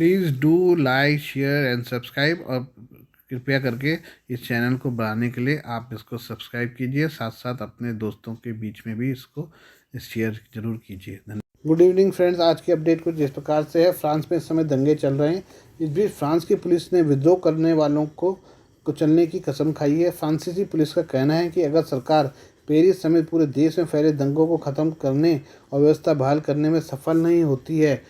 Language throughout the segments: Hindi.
Please do like share and subscribe, और कृपया करके इस चैनल को बढ़ाने के लिए आप इसको सब्सक्राइब कीजिए, साथ साथ अपने दोस्तों के बीच में भी इसको शेयर जरूर कीजिए। धन्यवाद। गुड इवनिंग फ्रेंड्स, आज की अपडेट कुछ जिस प्रकार से है। फ्रांस में इस समय दंगे चल रहे हैं। इस बीच फ्रांस की पुलिस ने विद्रोह करने वालों को कुचलने की कसम खाई है। फ्रांसीसी पुलिस का कहना है कि अगर सरकार पेरिस समेत पूरे देश में फैले दंगों को ख़त्म करने और व्यवस्था बहाल करने में सफल नहीं होती है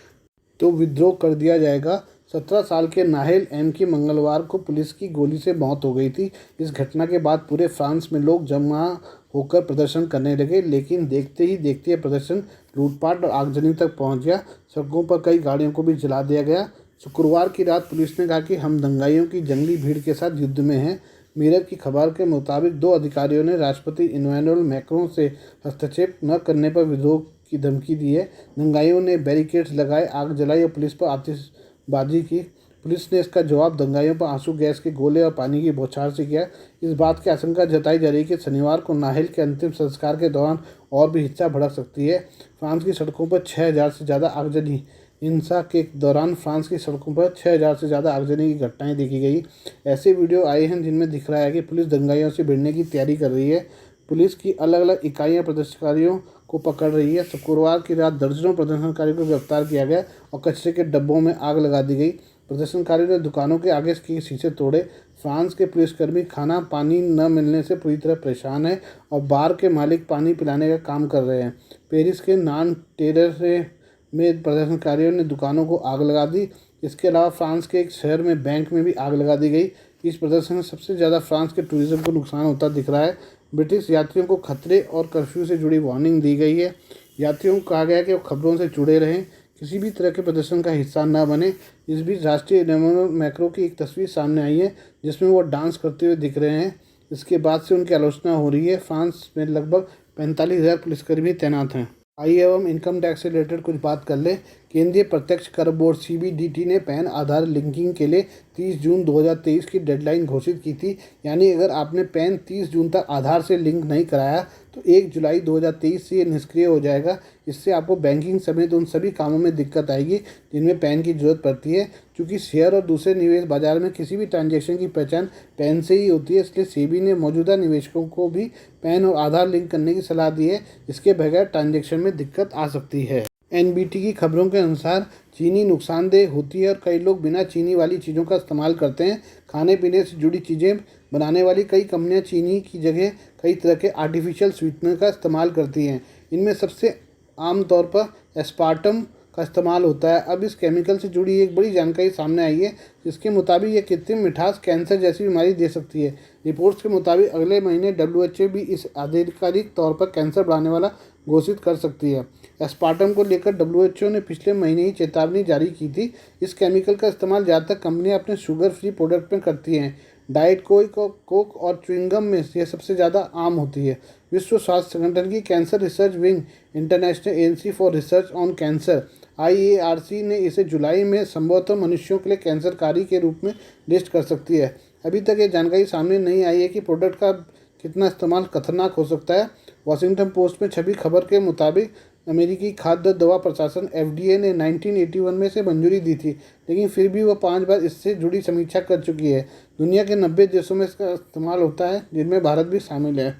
तो विद्रोह कर दिया जाएगा। 17 साल के नाहिल एम की मंगलवार को पुलिस की गोली से मौत हो गई थी। इस घटना के बाद पूरे फ्रांस में लोग जमा होकर प्रदर्शन करने लगे, लेकिन देखते ही देखते यह प्रदर्शन लूटपाट और आगजनी तक पहुंच गया। सड़कों पर कई गाड़ियों को भी जला दिया गया। शुक्रवार की रात पुलिस ने कहा कि हम दंगाइयों की जंगली भीड़ के साथ युद्ध में हैं। मिरर की खबर के मुताबिक 2 अधिकारियों ने राष्ट्रपति इमैनुअल मैक्रों से हस्तक्षेप न करने पर विद्रोह की धमकी दी है। दंगाइयों ने बैरिकेड्स लगाए, आग जलाई और पुलिस पर आतिशबाजी की। पुलिस ने इसका जवाब दंगाइयों पर आंसू गैस के गोले और पानी की बौछार से किया। इस बात की आशंका जताई जा रही है कि शनिवार को नाहिल के अंतिम संस्कार के दौरान और भी हिंसा भड़क सकती है। फ्रांस की सड़कों पर 6000 से ज़्यादा आगजनी हिंसा के दौरान फ्रांस की सड़कों पर 6000 से ज़्यादा आगजनी की घटनाएं देखी गई। ऐसे वीडियो आए हैं जिनमें दिख रहा है कि पुलिस दंगाइयों से भिड़ने की तैयारी कर रही है। पुलिस की अलग अलग इकाइयां प्रदर्शनकारियों को पकड़ रही है। शुक्रवार की रात दर्जनों प्रदर्शनकारियों को गिरफ्तार किया गया और कचरे के डब्बों में आग लगा दी गई। प्रदर्शनकारियों ने दुकानों के आगे के शीशे तोड़े। फ्रांस के पुलिसकर्मी खाना पानी न मिलने से पूरी तरह परेशान हैं और बार के मालिक पानी पिलाने का काम कर रहे हैं। पेरिस के नान टेरेसे में प्रदर्शनकारियों ने दुकानों को आग लगा दी। इसके अलावा फ्रांस के एक शहर में बैंक में भी आग लगा दी गई। इस प्रदर्शन में सबसे ज़्यादा फ्रांस के टूरिज्म को नुकसान होता दिख रहा है। ब्रिटिश यात्रियों को खतरे और कर्फ्यू से जुड़ी वार्निंग दी गई है। यात्रियों को कहा गया है कि वो खबरों से जुड़े रहें, किसी भी तरह के प्रदर्शन का हिस्सा न बने। इस बीच राष्ट्रीय इमैनुअल मैक्रों की एक तस्वीर सामने आई है जिसमें वो डांस करते हुए दिख रहे हैं। इसके बाद से उनकी आलोचना हो रही है। फ्रांस में लगभग 45,000 पुलिसकर्मी तैनात हैं। आइए अब हम इनकम टैक्स से रिलेटेड कुछ बात कर लें। केंद्रीय प्रत्यक्ष कर बोर्ड सीबीडीटी ने पैन आधार लिंकिंग के लिए 30 जून 2023 की डेडलाइन घोषित की थी। यानी अगर आपने पैन 30 जून तक आधार से लिंक नहीं कराया तो 1 जुलाई 2023 से ये निष्क्रिय हो जाएगा। इससे आपको बैंकिंग समेत उन सभी कामों में दिक्कत आएगी जिनमें पैन की जरूरत पड़ती है। क्योंकि शेयर और दूसरे निवेश बाजार में किसी भी ट्रांजैक्शन की पहचान पैन से ही होती है, इसलिए सेबी ने मौजूदा निवेशकों को भी पैन और आधार लिंक करने की सलाह दी है। इसके बगैर ट्रांजैक्शन में दिक्कत आ सकती है। एनबीटी की खबरों के अनुसार चीनी नुकसानदेह होती है और कई लोग बिना चीनी वाली चीज़ों का इस्तेमाल करते हैं। खाने पीने से जुड़ी चीज़ें बनाने वाली कई कंपनियां चीनी की जगह कई तरह के आर्टिफिशियल स्वीटनर का इस्तेमाल करती हैं। इनमें सबसे आम तौर पर एस्पार्टम का इस्तेमाल होता है। अब इस केमिकल से जुड़ी एक बड़ी जानकारी सामने आई है जिसके मुताबिक ये कृत्रिम मिठास कैंसर जैसी बीमारी दे सकती है। रिपोर्ट्स के मुताबिक अगले महीने WHO भी इस आधिकारिक तौर पर कैंसर बढ़ाने वाला घोषित कर सकती है। एस्पार्टम को लेकर WHO ने पिछले महीने ही चेतावनी जारी की थी। इस केमिकल का इस्तेमाल ज़्यादातर कंपनियां अपने शुगर फ्री प्रोडक्ट में करती हैं। डाइट कोक और च्युइंगम में यह सबसे ज़्यादा आम होती है। विश्व स्वास्थ्य संगठन की cancer research wing international agency for research on cancer IARC ने इसे जुलाई में संभवतः मनुष्यों के लिए कैंसरकारी के रूप में लिस्ट कर सकती है। अभी तक ये जानकारी सामने नहीं आई है कि प्रोडक्ट का कितना इस्तेमाल खतरनाक हो सकता है। वॉशिंगटन पोस्ट में छपी खबर के मुताबिक अमेरिकी खाद्य दवा प्रशासन FDA ने 1981 में से मंजूरी दी थी, लेकिन फिर भी वह 5 बार इससे जुड़ी समीक्षा कर चुकी है। दुनिया के 90 देशों में इसका इस्तेमाल होता है, जिनमें भारत भी शामिल है।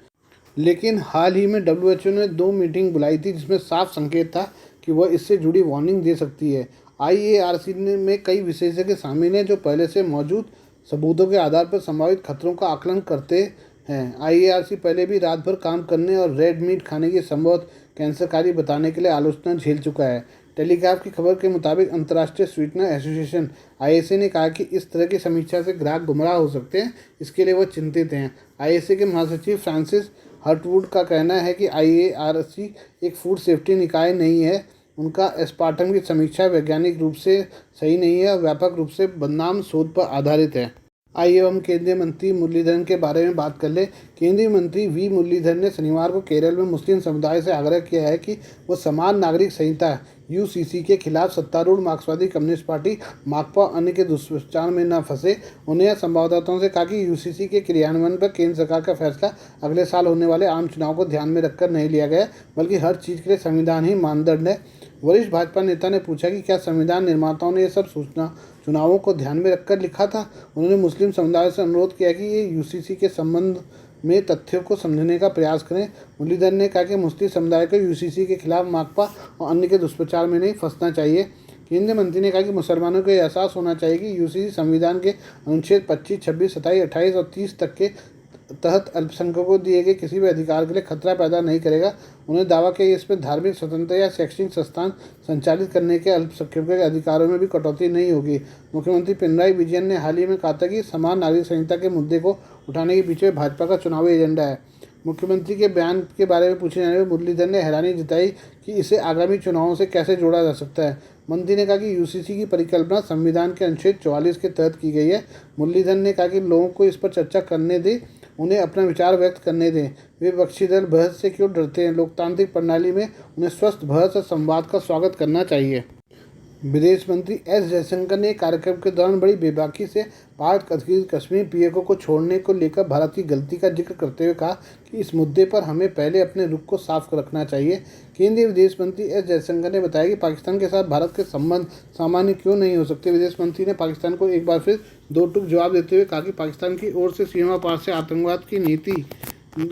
लेकिन हाल ही में WHO ने 2 मीटिंग बुलाई थी जिसमें साफ संकेत था कि वह इससे जुड़ी वार्निंग दे सकती है। IARC में कई विशेषज्ञ शामिल हैं जो पहले से मौजूद सबूतों के आधार पर संभावित खतरों का आकलन करते हैं। IARC पहले भी रात भर काम करने और रेड मीट खाने की संभवत कैंसरकारी बताने के लिए आलोचना झेल चुका है। टेलीग्राफ की खबर के मुताबिक अंतर्राष्ट्रीय स्वीटनर एसोसिएशन ISA ने कहा कि इस तरह की समीक्षा से ग्राहक गुमराह हो सकते हैं, इसके लिए वह चिंतित हैं। ISA के महासचिव फ्रांसिस हर्टवुड का कहना है कि IARC एक फूड सेफ्टी निकाय नहीं है। उनका एस्पार्टम की समीक्षा वैज्ञानिक रूप से सही नहीं है और व्यापक रूप से बदनाम शोध पर आधारित है। आइए हम केंद्रीय मंत्री मुरलीधरन के बारे में बात कर लें। केंद्रीय मंत्री वी मुरलीधरन ने शनिवार को केरल में मुस्लिम समुदाय से आग्रह किया है कि वो समान नागरिक संहिता UCC के खिलाफ सत्तारूढ़ मार्क्सवादी कम्युनिस्ट पार्टी माकपा अन्य के दुष्प्रचार में न फंसे। उन्हें संवाददाताओं से कहा कि UCC के क्रियान्वयन पर केंद्र सरकार का फैसला अगले साल होने वाले आम चुनाव को ध्यान में रखकर नहीं लिया गया, बल्कि हर चीज़ के लिए संविधान ही मानदंड है। वरिष्ठ भाजपा नेता ने पूछा कि क्या संविधान निर्माताओं ने ये सब सूचना चुनावों को ध्यान में रखकर लिखा था। उन्होंने मुस्लिम समुदाय से अनुरोध किया कि ये यूसीसी के संबंध में तथ्यों को समझने का प्रयास करें। मुरलीधर ने कहा कि मुस्लिम समुदाय को यूसीसी के खिलाफ माकपा और अन्य के दुष्प्रचार में नहीं फंसना चाहिए। केंद्रीय मंत्री ने कहा कि मुसलमानों को यह एहसास होना चाहिए कि यूसीसी संविधान के अनुच्छेद 25, 26, 27, 28 और 30 तक के तहत अल्पसंख्यकों को दिए गए किसी भी अधिकार के लिए खतरा पैदा नहीं करेगा। उन्होंने दावा किया कि इसमें धार्मिक स्वतंत्रता या शैक्षणिक संस्थान संचालित करने के अल्पसंख्यकों के अधिकारों में भी कटौती नहीं होगी। मुख्यमंत्री पिनराई विजयन ने हाल ही में कहा था कि समान नागरिक संहिता के मुद्दे को उठाने के पीछे भाजपा का चुनावी एजेंडा है। मुख्यमंत्री के बयान के बारे में पूछे जाने पर मुरलीधर ने हैरानी जताई कि इसे आगामी चुनावों से कैसे जोड़ा जा सकता है। मंत्री ने कहा कि यूसीसी की परिकल्पना संविधान के अनुच्छेद 44 के तहत की गई है। मुरलीधर ने कहा कि लोगों को इस पर चर्चा करने दें, उन्हें अपना विचार व्यक्त करने दें। वे विपक्षी दल बहस से क्यों डरते हैं? लोकतांत्रिक प्रणाली में उन्हें स्वस्थ बहस और संवाद का स्वागत करना चाहिए। विदेश मंत्री एस जयशंकर ने कार्यक्रम के दौरान बड़ी बेबाकी से भारत अधिकृत कश्मीर पीओके को छोड़ने को लेकर भारत की गलती का जिक्र करते हुए कहा कि इस मुद्दे पर हमें पहले अपने रुख को साफ रखना चाहिए। केंद्रीय विदेश मंत्री एस जयशंकर ने बताया कि पाकिस्तान के साथ भारत के संबंध सामान्य क्यों नहीं हो सकते। विदेश मंत्री ने पाकिस्तान को एक बार फिर दो टूक जवाब देते हुए कहा कि पाकिस्तान की ओर से सीमा पार से आतंकवाद की नीति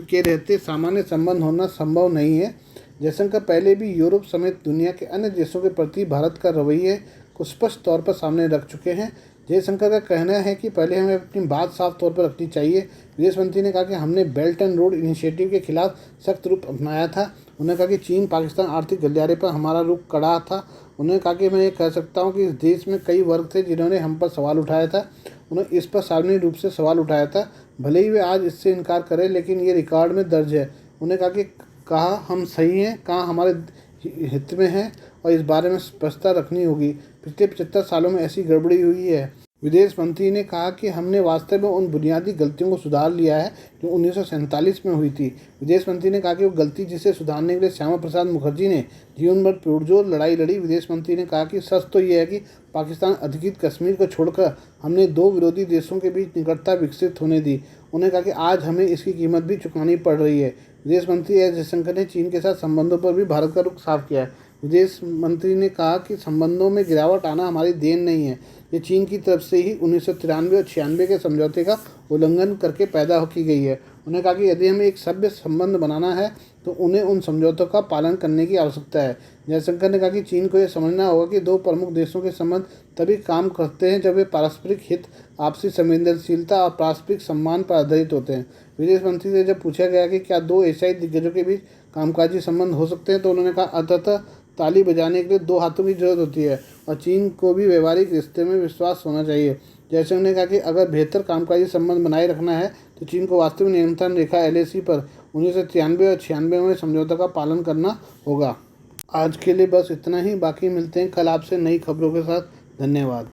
के रहते सामान्य संबंध होना संभव नहीं है। जयशंकर पहले भी यूरोप समेत दुनिया के अन्य देशों के प्रति भारत का रवैये को स्पष्ट तौर पर सामने रख चुके हैं। जयशंकर का कहना है कि पहले हमें अपनी बात साफ तौर पर रखनी चाहिए। विदेश मंत्री ने कहा कि हमने बेल्ट एंड रोड इनिशिएटिव के खिलाफ सख्त रूप अपनाया था। उन्होंने कहा कि चीन पाकिस्तान आर्थिक गलियारे पर हमारा रुख कड़ा था। उन्होंने कहा कि मैं ये कह सकता हूँ कि इस देश में कई वर्ग थे जिन्होंने हम पर सवाल उठाया था। उन्होंने इस पर सार्वजनिक रूप से सवाल उठाया था, भले ही वे आज इससे इनकार करें, लेकिन ये रिकॉर्ड में दर्ज है। उन्होंने कहा हम सही हैं, कहाँ हमारे हित में है और इस बारे में स्पष्टता रखनी होगी। पिछले 75 सालों में ऐसी गड़बड़ी हुई है। विदेश मंत्री ने कहा कि हमने वास्तव में उन बुनियादी गलतियों को सुधार लिया है जो 1947 में हुई थी। विदेश मंत्री ने कहा कि वो गलती जिसे सुधारने के लिए श्यामा प्रसाद मुखर्जी ने जीवन भर पुरजोर लड़ाई लड़ी। विदेश मंत्री ने कहा कि सच तो यह है कि पाकिस्तान अधिकृत कश्मीर को छोड़कर हमने दो विरोधी देशों के बीच निकटता विकसित होने दी। उन्होंने कहा कि आज हमें इसकी कीमत भी चुकानी पड़ रही है। विदेश मंत्री एस जयशंकर ने चीन के साथ संबंधों पर भी भारत का रुख साफ किया है। विदेश मंत्री ने कहा कि संबंधों में गिरावट आना हमारी देन नहीं है, ये चीन की तरफ से ही 1993 और 96 के समझौते का उल्लंघन करके पैदा की गई है। उन्होंने कहा कि यदि हमें एक सभ्य संबंध बनाना है तो उन्हें उन समझौतों का पालन करने की आवश्यकता है। जयशंकर ने कहा कि चीन को यह समझना होगा कि दो प्रमुख देशों के संबंध तभी काम करते हैं जब वे पारस्परिक हित, आपसी संवेदनशीलता और पारस्परिक सम्मान पर आधारित होते हैं। विदेश मंत्री से जब पूछा गया कि क्या दो एशियाई दिग्गजों के बीच कामकाजी संबंध हो सकते हैं तो उन्होंने कहा अंततः ताली बजाने के लिए दो हाथों की जरूरत होती है और चीन को भी व्यवहारिक रिश्ते में विश्वास होना चाहिए। जयशंकर ने कहा कि अगर बेहतर कामकाजी संबंध बनाए रखना है तो चीन को वास्तविक नियंत्रण रेखा LAC पर 1993 और 96 में समझौता का पालन करना होगा। आज के लिए बस इतना ही, बाकी मिलते हैं कल आपसे नई खबरों के साथ। धन्यवाद।